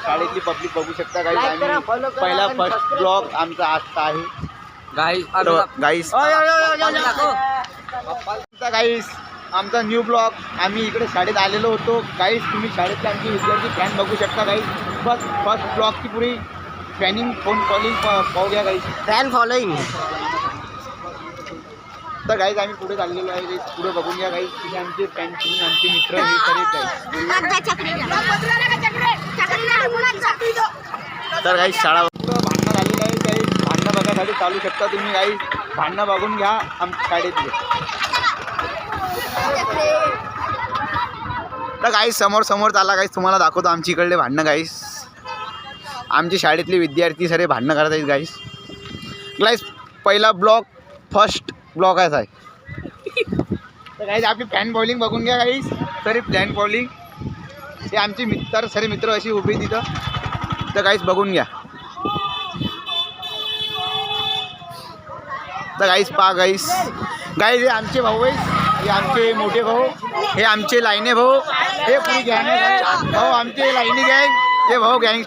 शाळेतली पब्लिक बघू शकता गाईस. आम्ही पहिला फर्स्ट ब्लॉग आमचा आजचा आहे गाईस. आमचा न्यू ब्लॉग. आम्ही इकडे शाळेत आलेलो होतो गाईस. तुम्ही शाळेतले आमचे विद्यार्थी फॅन बघू शकता गाईस. बस फर्स्ट ब्लॉगची पुरी फॅनिंग फोन कॉलिंग पाहू घ्या गाईस. Fan following. तर गाईस आम्ही पुढे चाललेलो आहे गाईस. पुढे बघून घ्या गाईस. तुम्ही आमचे फॅन आमचे मित्र हे सगळे गाईस. तर गाईस शाळा पुढं भांडणं झालेलं आहे गाईस. भांडणं बघायसाठी चालू शकता तुम्ही गाईस. भांडणं बघून घ्या आमच्या शाळेतले. तर गाईस समोर समोर चाला गाईस. तुम्हाला दाखवतो आमची इकडले भांडणं गाईस. आमचे शाळेतले विद्यार्थी सारे भांडणं करत आहेत गाईस. गाईस पहिला ब्लॉग फर्स्ट ब्लॉग आहे. तर गाईस आपली फॅन बॉलिंग बघून घ्या गाईस. तरी फॅन बॉलिंग हे आमचे मित्र सारे मित्र अशी उभी तिथं. तर गाईस बघून घ्या. तर गाईस पहा गाईस. गाईस हे आमचे भाऊ आहेत. हे आमचे मोठे भाऊ. हे आमचे लाईने भाऊ. हे पुरी गँग भाऊ आमचे लाईनी गँग. हे भाऊ गँग